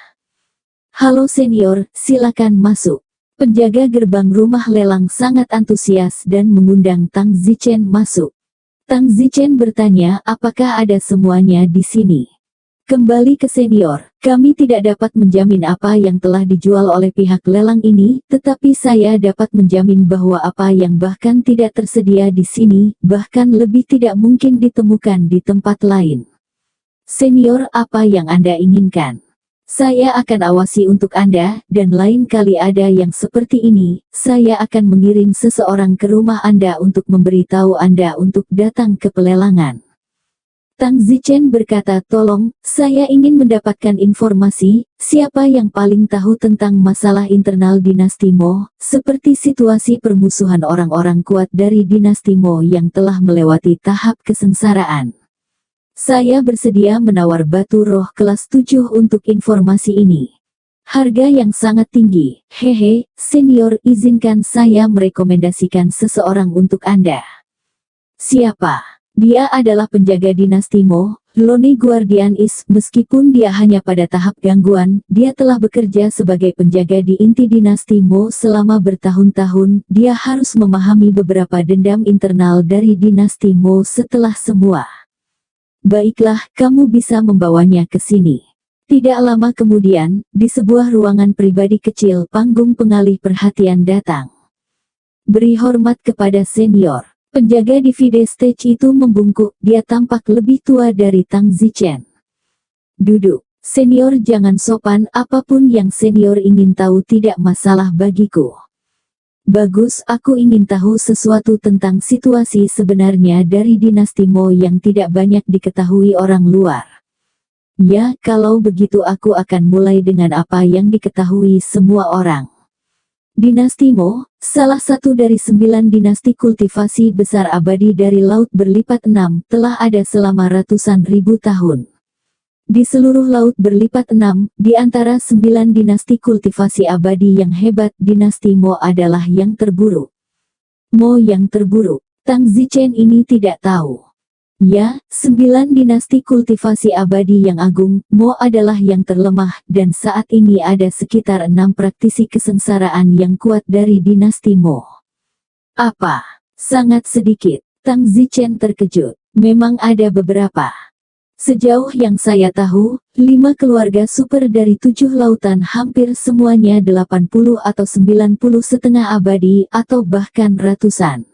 "Halo senior, silakan masuk." Penjaga gerbang rumah lelang sangat antusias dan mengundang Tang Zichen masuk. Tang Zichen bertanya, apakah ada semuanya di sini? Kembali ke senior, kami tidak dapat menjamin apa yang telah dijual oleh pihak lelang ini, tetapi saya dapat menjamin bahwa apa yang bahkan tidak tersedia di sini, bahkan lebih tidak mungkin ditemukan di tempat lain. Senior, apa yang Anda inginkan? Saya akan awasi untuk Anda, dan lain kali ada yang seperti ini, saya akan mengirim seseorang ke rumah Anda untuk memberitahu Anda untuk datang ke pelelangan. Tang Zichen berkata, tolong, saya ingin mendapatkan informasi, siapa yang paling tahu tentang masalah internal dinasti Mo, seperti situasi permusuhan orang-orang kuat dari dinasti Mo yang telah melewati tahap kesengsaraan. Saya bersedia menawar batu roh kelas 7 untuk informasi ini. Harga yang sangat tinggi. Hehe, senior, izinkan saya merekomendasikan seseorang untuk Anda. Siapa? Dia adalah penjaga dinasti Mo, Lone Guardian Is. Meskipun dia hanya pada tahap gangguan, dia telah bekerja sebagai penjaga di inti dinasti Mo selama bertahun-tahun. Dia harus memahami beberapa dendam internal dari dinasti Mo setelah semua. Baiklah, kamu bisa membawanya ke sini. Tidak lama kemudian, di sebuah ruangan pribadi kecil, panggung pengalih perhatian datang. Beri hormat kepada senior. Penjaga DVD stage itu membungkuk, dia tampak lebih tua dari Tang Zichen. Duduk. Senior jangan sopan, apapun yang senior ingin tahu tidak masalah bagiku. Bagus, aku ingin tahu sesuatu tentang situasi sebenarnya dari dinasti Mo yang tidak banyak diketahui orang luar. Ya, kalau begitu aku akan mulai dengan apa yang diketahui semua orang. Dinasti Mo, salah satu dari 9 dinasti kultivasi besar abadi dari Laut Berlipat 6, telah ada selama ratusan ribu tahun. Di seluruh Laut Berlipat 6, di antara 9 dinasti kultivasi abadi yang hebat, dinasti Mo adalah yang terburuk. Mo yang terburuk. Tang Zichen ini tidak tahu. Ya, 9 dinasti kultivasi abadi yang agung, Mo adalah yang terlemah, dan saat ini ada sekitar 6 praktisi kesengsaraan yang kuat dari dinasti Mo. Apa? Sangat sedikit. Tang Zichen terkejut. Memang ada beberapa. Sejauh yang saya tahu, 5 keluarga super dari 7 lautan hampir semuanya 80 atau 90 setengah abadi atau bahkan ratusan.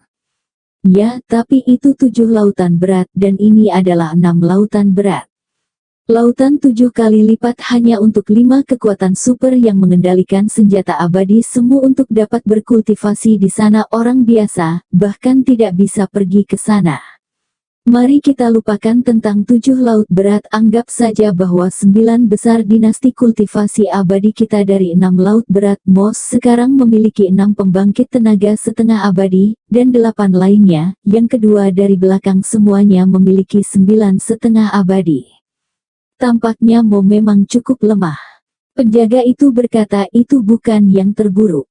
Ya, tapi itu 7 lautan berat dan ini adalah 6 lautan berat. Lautan 7 kali lipat hanya untuk 5 kekuatan super yang mengendalikan senjata abadi semu untuk dapat berkultivasi di sana. Orang biasa, bahkan tidak bisa pergi ke sana. Mari kita lupakan tentang 7 laut berat, anggap saja bahwa 9 besar dinasti kultivasi abadi kita dari 6 laut berat. Mos sekarang memiliki 6 pembangkit tenaga setengah abadi, dan 8 lainnya, yang kedua dari belakang semuanya memiliki 9 setengah abadi. Tampaknya Mo memang cukup lemah. Penjaga itu berkata itu bukan yang terburuk.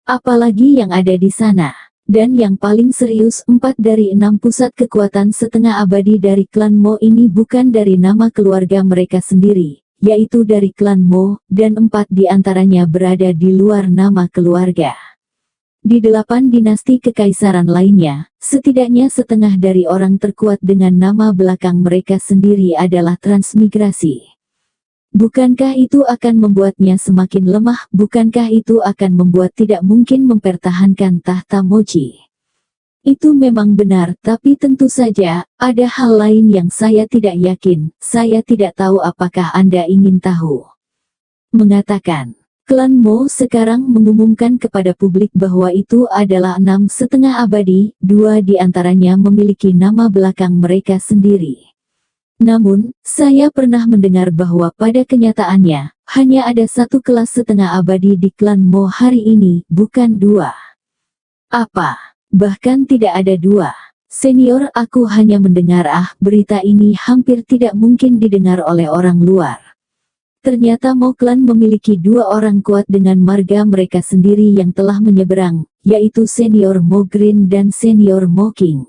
Apalagi yang ada di sana. Dan yang paling serius, 4 dari 6 pusat kekuatan setengah abadi dari klan Mo ini bukan dari nama keluarga mereka sendiri, yaitu dari klan Mo, dan 4 di antaranya berada di luar nama keluarga. Di 8 dinasti kekaisaran lainnya, setidaknya setengah dari orang terkuat dengan nama belakang mereka sendiri adalah transmigrasi. Bukankah itu akan membuatnya semakin lemah? Bukankah itu akan membuat tidak mungkin mempertahankan tahta Mochi? Itu memang benar, tapi tentu saja, ada hal lain yang saya tidak yakin. Saya tidak tahu apakah Anda ingin tahu. Mengatakan, klan Mo sekarang mengumumkan kepada publik bahwa itu adalah 6,5 abadi, 2 di antaranya memiliki nama belakang mereka sendiri. Namun, saya pernah mendengar bahwa pada kenyataannya, hanya ada 1 kelas setengah abadi di klan Mo hari ini, bukan 2. Apa? Bahkan tidak ada 2. Senior, aku hanya mendengar berita ini hampir tidak mungkin didengar oleh orang luar. Ternyata Mo Clan memiliki 2 orang kuat dengan marga mereka sendiri yang telah menyeberang, yaitu Senior Mo Green dan Senior Mo King.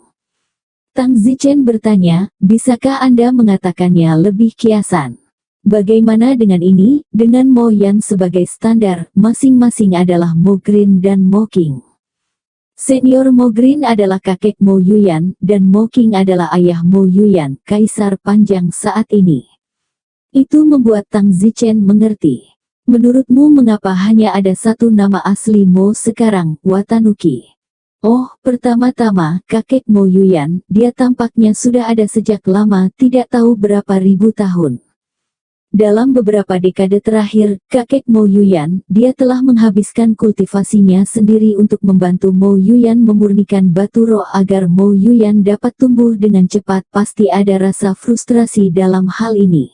Tang Zichen bertanya, bisakah Anda mengatakannya lebih kiasan? Bagaimana dengan ini, dengan Mo Yan sebagai standar, masing-masing adalah Mo Green dan Mo King. Senior Mo Green adalah kakek Mo Yuyan, dan Mo King adalah ayah Mo Yuyan, kaisar panjang saat ini. Itu membuat Tang Zichen mengerti. Menurutmu mengapa hanya ada 1 nama asli Mo sekarang, Watanuki? Oh, pertama-tama, kakek Mo Yuyan, dia tampaknya sudah ada sejak lama, tidak tahu berapa ribu tahun. Dalam beberapa dekade terakhir, kakek Mo Yuyan, dia telah menghabiskan kultivasinya sendiri untuk membantu Mo Yuyan memurnikan batu roh agar Mo Yuyan dapat tumbuh dengan cepat. Pasti ada rasa frustrasi dalam hal ini.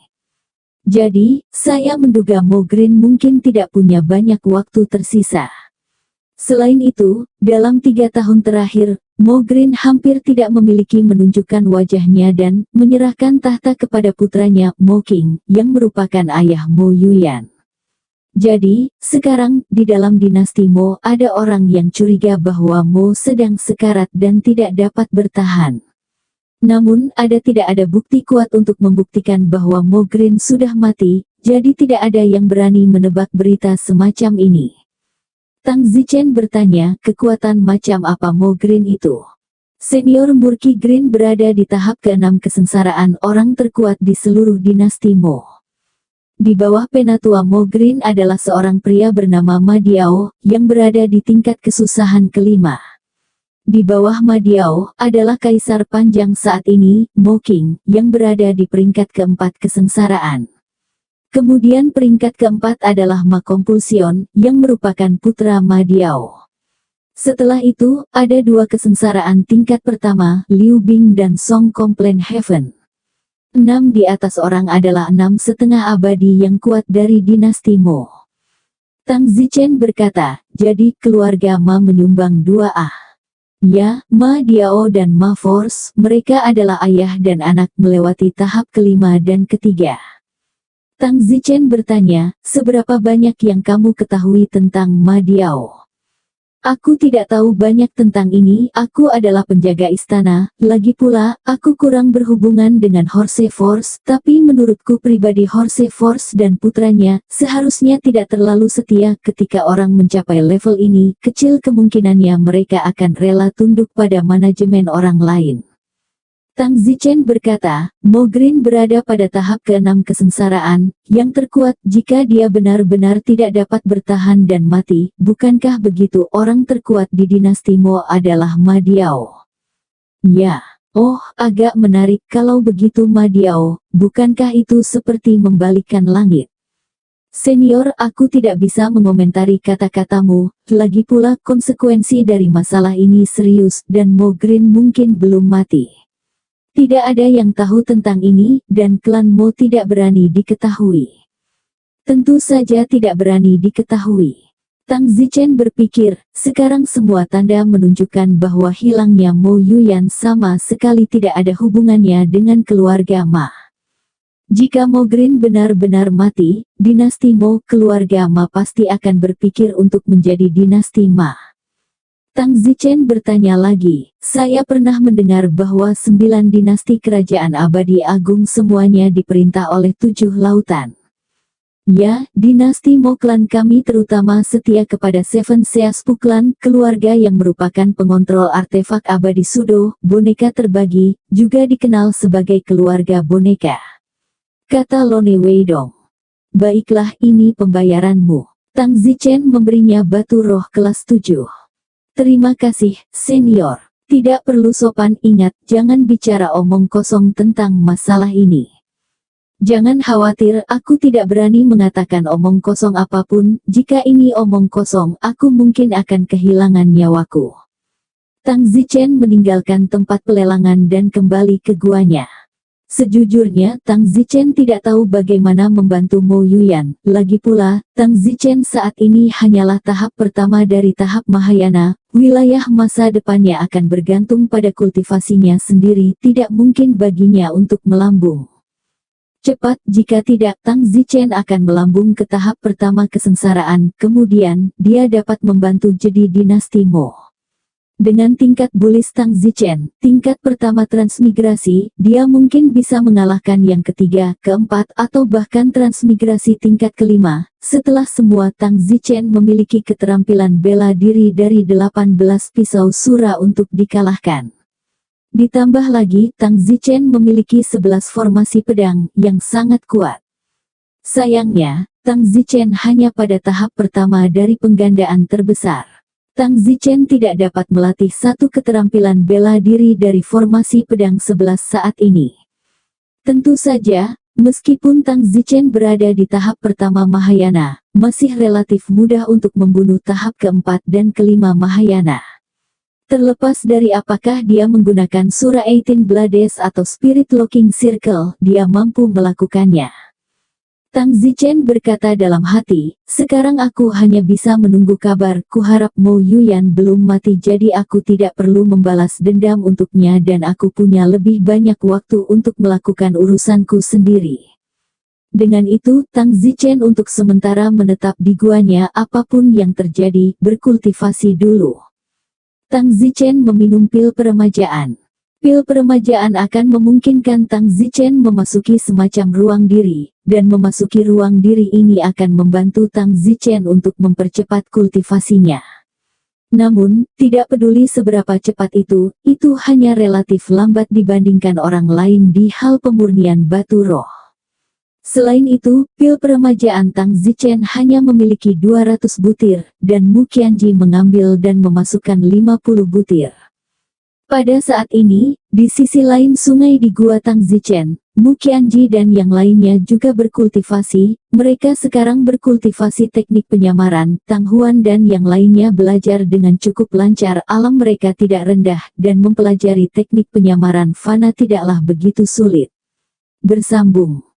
Jadi, saya menduga Mo Green mungkin tidak punya banyak waktu tersisa. Selain itu, dalam 3 tahun terakhir, Mo Green hampir tidak memiliki menunjukkan wajahnya dan menyerahkan tahta kepada putranya, Mo King, yang merupakan ayah Mo Yuyan. Jadi, sekarang, di dalam dinasti Mo ada orang yang curiga bahwa Mo sedang sekarat dan tidak dapat bertahan. Namun, tidak ada bukti kuat untuk membuktikan bahwa Mo Green sudah mati, jadi tidak ada yang berani menebak berita semacam ini. Tang Zichen bertanya, kekuatan macam apa Mo Green itu? Senior Murki Green berada di tahap ke-6 kesengsaraan orang terkuat di seluruh dinasti Mo. Di bawah penatua Mo Green adalah seorang pria bernama Ma Diao, yang berada di tingkat kesusahan ke-5. Di bawah Ma Diao adalah kaisar panjang saat ini, Mo King, yang berada di peringkat ke-4 kesengsaraan. Kemudian peringkat ke-4 adalah Ma Compulsion, yang merupakan putra Ma Diao. Setelah itu, ada 2 kesengsaraan tingkat pertama, Liu Bing dan Song Complain Heaven. 6 di atas orang adalah 6,5 abadi yang kuat dari dinasti Mo. Tang Zichen berkata, jadi keluarga Ma menyumbang 2 Ya, Ma Diao dan Ma Force, mereka adalah ayah dan anak melewati tahap ke-5 dan ke-3. Tang Zichen bertanya, seberapa banyak yang kamu ketahui tentang Ma Diao? Aku tidak tahu banyak tentang ini, aku adalah penjaga istana, lagi pula, aku kurang berhubungan dengan Horse Force, tapi menurutku pribadi Horse Force dan putranya, seharusnya tidak terlalu setia ketika orang mencapai level ini, kecil kemungkinannya mereka akan rela tunduk pada manajemen orang lain. Tang Zichen berkata, Mo Green berada pada tahap ke-6 kesengsaraan, yang terkuat jika dia benar-benar tidak dapat bertahan dan mati. Bukankah begitu? Orang terkuat di dinasti Mo adalah Ma Diao. Ya, oh, agak menarik kalau begitu Ma Diao, bukankah itu seperti membalikkan langit? Senior, aku tidak bisa mengomentari kata-katamu, lagi pula konsekuensi dari masalah ini serius dan Mo Green mungkin belum mati. Tidak ada yang tahu tentang ini, dan klan Mo tidak berani diketahui. Tentu saja tidak berani diketahui. Tang Zichen berpikir, sekarang semua tanda menunjukkan bahwa hilangnya Mo Yuyan sama sekali tidak ada hubungannya dengan keluarga Ma. Jika Mo Green benar-benar mati, dinasti Mo, keluarga Ma pasti akan berpikir untuk menjadi dinasti Ma. Tang Zichen bertanya lagi, saya pernah mendengar bahwa 9 dinasti kerajaan abadi agung semuanya diperintah oleh 7 lautan. Ya, dinasti Mo klan kami terutama setia kepada Seven Seaspu Clan, keluarga yang merupakan pengontrol artefak abadi Sudo, boneka terbagi, juga dikenal sebagai keluarga boneka. Kata Lone Weidong. Baiklah, ini pembayaranmu. Tang Zichen memberinya batu roh kelas 7. Terima kasih, senior. Tidak perlu sopan, ingat, jangan bicara omong kosong tentang masalah ini. Jangan khawatir, aku tidak berani mengatakan omong kosong apapun. Jika ini omong kosong, aku mungkin akan kehilangan nyawaku. Tang Zichen meninggalkan tempat pelelangan dan kembali ke guanya. Sejujurnya, Tang Zichen tidak tahu bagaimana membantu Mo Yuyan. Lagi pula, Tang Zichen saat ini hanyalah tahap pertama dari tahap Mahayana. Wilayah masa depannya akan bergantung pada kultivasinya sendiri. Tidak mungkin baginya untuk melambung cepat. Jika tidak, Tang Zichen akan melambung ke tahap pertama kesengsaraan. Kemudian, dia dapat membantu jadi dinasti Mo. Dengan tingkat bullish Tang Zichen, tingkat pertama transmigrasi, dia mungkin bisa mengalahkan yang ketiga, keempat, atau bahkan transmigrasi tingkat kelima. Setelah semua, Tang Zichen memiliki keterampilan bela diri dari 18 pisau sura untuk dikalahkan. Ditambah lagi, Tang Zichen memiliki 11 formasi pedang yang sangat kuat. Sayangnya, Tang Zichen hanya pada tahap pertama dari penggandaan terbesar. Tang Zichen tidak dapat melatih satu keterampilan bela diri dari formasi pedang 11 saat ini. Tentu saja, meskipun Tang Zichen berada di tahap pertama Mahayana, masih relatif mudah untuk membunuh tahap keempat dan kelima Mahayana. Terlepas dari apakah dia menggunakan Sura 18 Blades atau Spirit Locking Circle, dia mampu melakukannya. Tang Zichen berkata dalam hati, sekarang aku hanya bisa menunggu kabar. Kuharap Mo Yuyan belum mati jadi aku tidak perlu membalas dendam untuknya dan aku punya lebih banyak waktu untuk melakukan urusanku sendiri. Dengan itu, Tang Zichen untuk sementara menetap di guanya. Apapun yang terjadi, berkultivasi dulu. Tang Zichen meminum pil peremajaan. Pil peremajaan akan memungkinkan Tang Zichen memasuki semacam ruang diri, dan memasuki ruang diri ini akan membantu Tang Zichen untuk mempercepat kultivasinya. Namun, tidak peduli seberapa cepat itu hanya relatif lambat dibandingkan orang lain di hal pemurnian batu roh. Selain itu, pil peremajaan Tang Zichen hanya memiliki 200 butir, dan Mu Qianji mengambil dan memasukkan 50 butir. Pada saat ini, di sisi lain sungai di gua Tang Zichen, Mu Qianji dan yang lainnya juga berkultivasi. Mereka sekarang berkultivasi teknik penyamaran. Tang Huan dan yang lainnya belajar dengan cukup lancar. Alam mereka tidak rendah, dan mempelajari teknik penyamaran fana tidaklah begitu sulit. Bersambung.